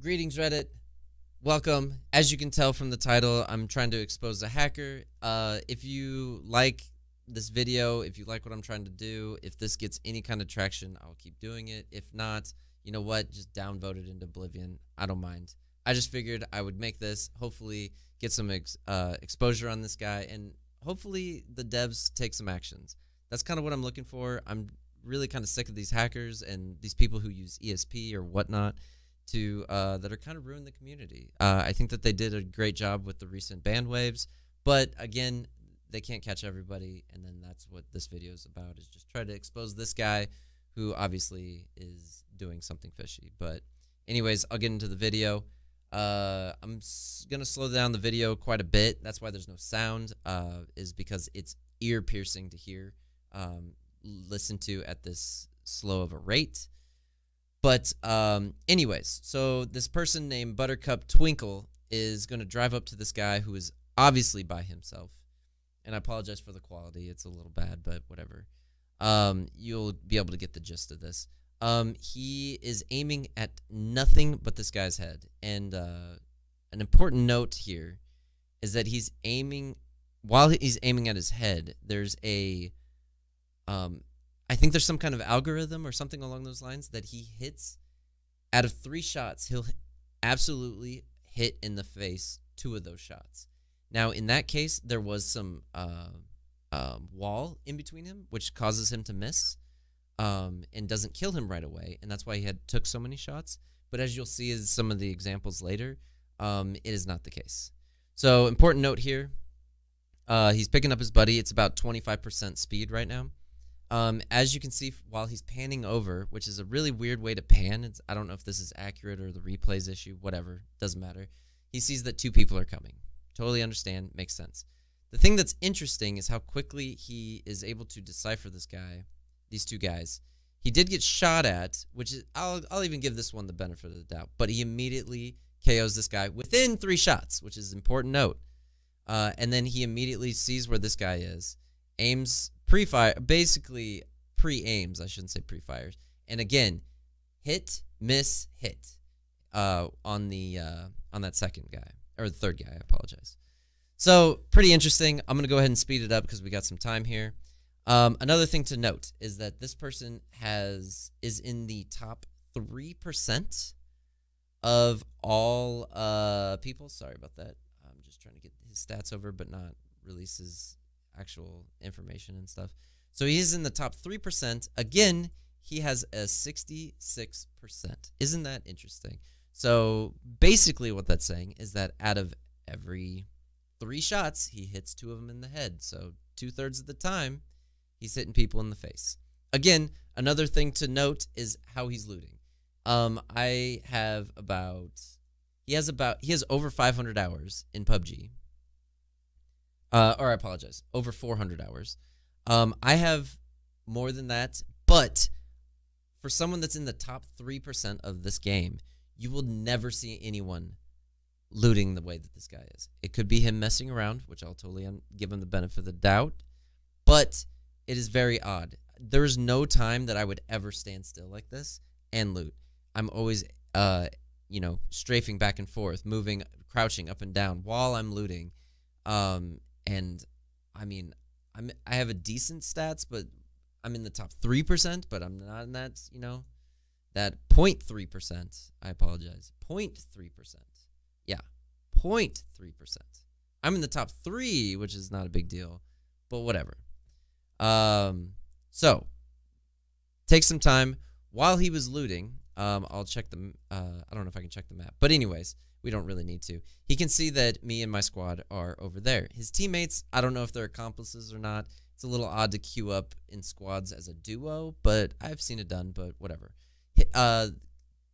Greetings, Reddit. Welcome. As you can tell from the title, I'm trying to expose a hacker. If you like this video, if you like what I'm trying to do, if this gets any kind of traction, I'll keep doing it. If not, you know what? Just downvote it into oblivion. I don't mind. I just figured I would make this, hopefully get some exposure on this guy, and hopefully the devs take some actions. That's kind of what I'm looking for. I'm really kind of sick of these hackers and these people who use ESP or whatnot to that are kind of ruining the community. I think that they did a great job with the recent ban waves, but again, they can't catch everybody, and then that's what this video is about, is just try to expose this guy who obviously is doing something fishy. But anyways, I'll get into the video. I'm going to slow down the video quite a bit. That's why there's no sound, is because it's ear-piercing to hear, listen to at this slow of a rate. But anyways, so this person named ButtercupTwinkle is going to drive up to this guy who is obviously by himself. And I apologize for the quality. It's a little bad, but whatever. You'll be able to get the gist of this. He is aiming at nothing but this guy's head. And an important note here is that he's aiming, while he's aiming at his head, there's a I think there's some kind of algorithm or something along those lines that he hits. Out of 3 shots, he'll absolutely hit in the face 2 of those shots. Now, in that case, there was some wall in between him, which causes him to miss and doesn't kill him right away, and that's why he took so many shots. But as you'll see in some of the examples later, it is not the case. So, important note here, he's picking up his buddy. It's about 25% speed right now. As you can see, while he's panning over, which is a really weird way to pan, I don't know if this is accurate or the replays issue, whatever, doesn't matter. He sees that 2 people are coming. Totally understand, makes sense. The thing that's interesting is how quickly he is able to decipher this guy, these 2 guys. He did get shot at, which is, I'll even give this one the benefit of the doubt, but he immediately KOs this guy within 3 shots, which is an important note. And then he immediately sees where this guy is, aims pre-fire, basically pre-aims, I shouldn't say pre-fires, and again, hit, miss, hit on that second guy, or the third guy, I apologize. So, pretty interesting. I'm going to go ahead and speed it up because we got some time here. Another thing to note is that this person is in the top 3% of all people. Sorry about that. I'm just trying to get his stats over, but not release his actual information and stuff. So he is in the top 3%. Again, he has a 66%. Isn't that interesting? So basically what that's saying is that out of every 3 shots, he hits 2 of them in the head. So 2/3 of the time, he's hitting people in the face. Again, another thing to note is how he's looting. He has over 500 hours in PUBG. Or I apologize, over 400 hours. I have more than that, but for someone that's in the top 3% of this game, you will never see anyone looting the way that this guy is. It could be him messing around, which I'll totally give him the benefit of the doubt, but it is very odd. There is no time that I would ever stand still like this and loot. I'm always, strafing back and forth, moving, crouching up and down while I'm looting. And I mean, I have a decent stats, but I'm in the top 3%, but I'm not in that, that 0.3%. I apologize. 0.3%. Yeah, 0.3%. I'm in the top 3, which is not a big deal, but whatever. So, take some time. While he was looting, I'll check the, I don't know if I can check the map, but anyways, we don't really need to. He can see that me and my squad are over there. His teammates, I don't know if they're accomplices or not. It's a little odd to queue up in squads as a duo, but I've seen it done, but whatever.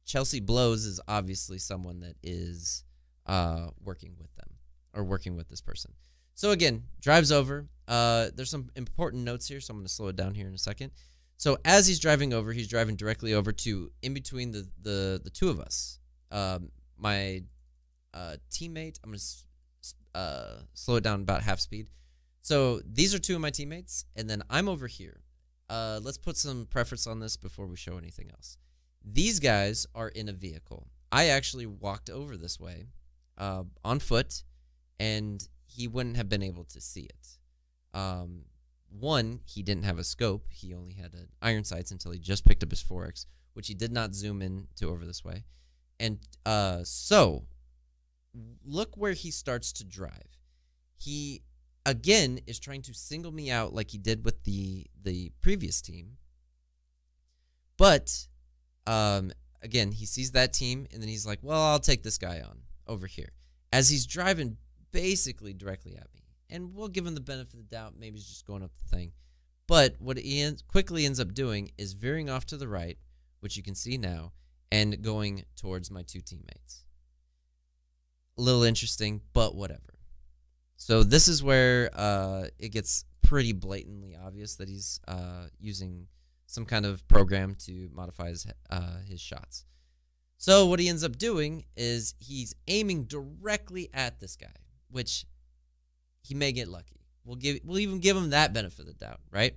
Chelsea Blows is obviously someone that is working with them, or working with this person. So again, drives over. There's some important notes here, so I'm going to slow it down here in a second. So as he's driving over, he's driving directly over to in between the 2 of us. My teammate, I'm going to slow it down about half speed. So these are 2 of my teammates, and then I'm over here. Let's put some preference on this before we show anything else. These guys are in a vehicle. I actually walked over this way on foot, and he wouldn't have been able to see it. One, he didn't have a scope. He only had an iron sights until he just picked up his 4X, which he did not zoom in to over this way. And so look where he starts to drive. He, again, is trying to single me out like he did with the previous team. But, again, he sees that team, and then he's like, well, I'll take this guy on over here. As he's driving basically directly at me. And we'll give him the benefit of the doubt. Maybe he's just going up the thing. But what he quickly ends up doing is veering off to the right, which you can see now, and going towards my two teammates. A little interesting, but whatever. So this is where it gets pretty blatantly obvious that he's using some kind of program to modify his shots. So what he ends up doing is he's aiming directly at this guy, which he may get lucky. We'll even give him that benefit of the doubt, right?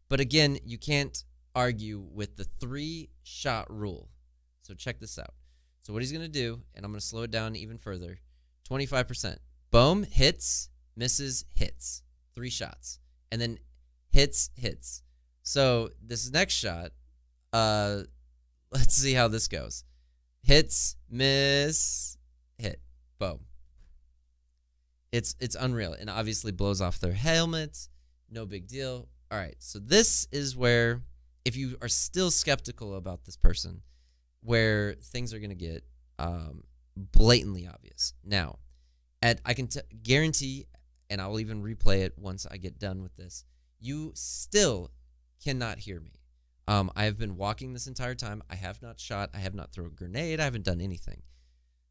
But again, you can't argue with the 3-shot rule. So check this out. So what he's going to do, and I'm going to slow it down even further, 25%. Boom, hits, misses, hits. 3 shots. And then hits, hits. So this next shot, let's see how this goes. Hits, miss, hit. Boom. It's unreal, and obviously blows off their helmets. No big deal. All right, so this is where, if you are still skeptical about this person, where things are going to get blatantly obvious. Now, I can guarantee, and I'll even replay it once I get done with this, you still cannot hear me. I have been walking this entire time. I have not shot. I have not thrown a grenade. I haven't done anything.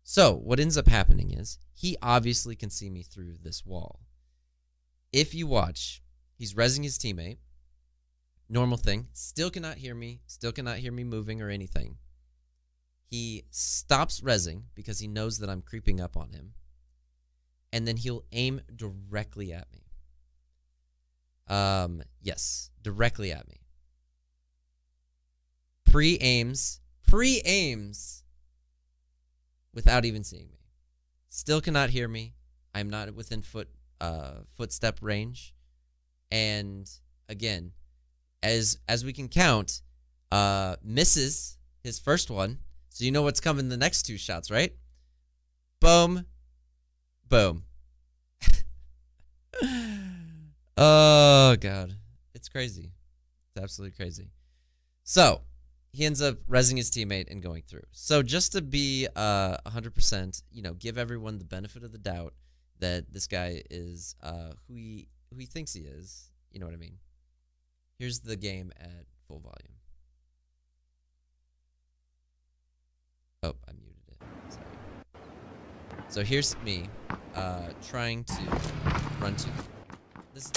So what ends up happening is he obviously can see me through this wall. If you watch, he's rezzing his teammate. Normal thing. Still cannot hear me. Still cannot hear me moving or anything. He stops rezzing because he knows that I'm creeping up on him. And then he'll aim directly at me. Yes, directly at me. Pre-aims without even seeing me. Still cannot hear me. I'm not within footstep range. And again, as we can count, misses his first one. So you know what's coming the next 2 shots, right? Boom. Boom. Oh, God. It's crazy. It's absolutely crazy. So he ends up rezzing his teammate and going through. So just to be 100%, give everyone the benefit of the doubt that this guy is who he thinks he is. You know what I mean? Here's the game at full volume. Oh, I muted it. Sorry. So here's me trying to run to this.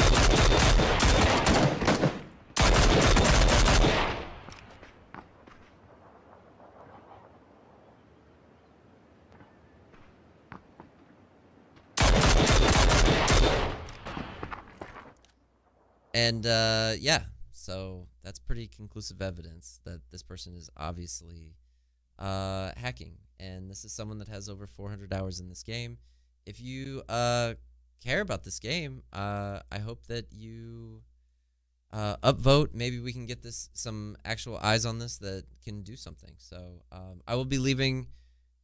And yeah, so that's pretty conclusive evidence that this person is obviously hacking. And this is someone that has over 400 hours in this game. If you care about this game, I hope that you upvote. Maybe we can get some actual eyes on this that can do something. So I will be leaving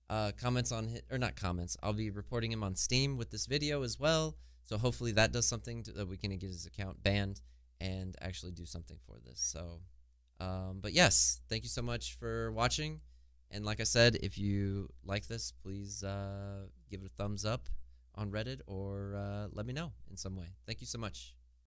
comments on or not comments. I'll be reporting him on Steam with this video as well. So hopefully that does something that we can get his account banned and actually do something for this. So, but yes, thank you so much for watching. And like I said, if you like this, please give it a thumbs up on Reddit or let me know in some way. Thank you so much.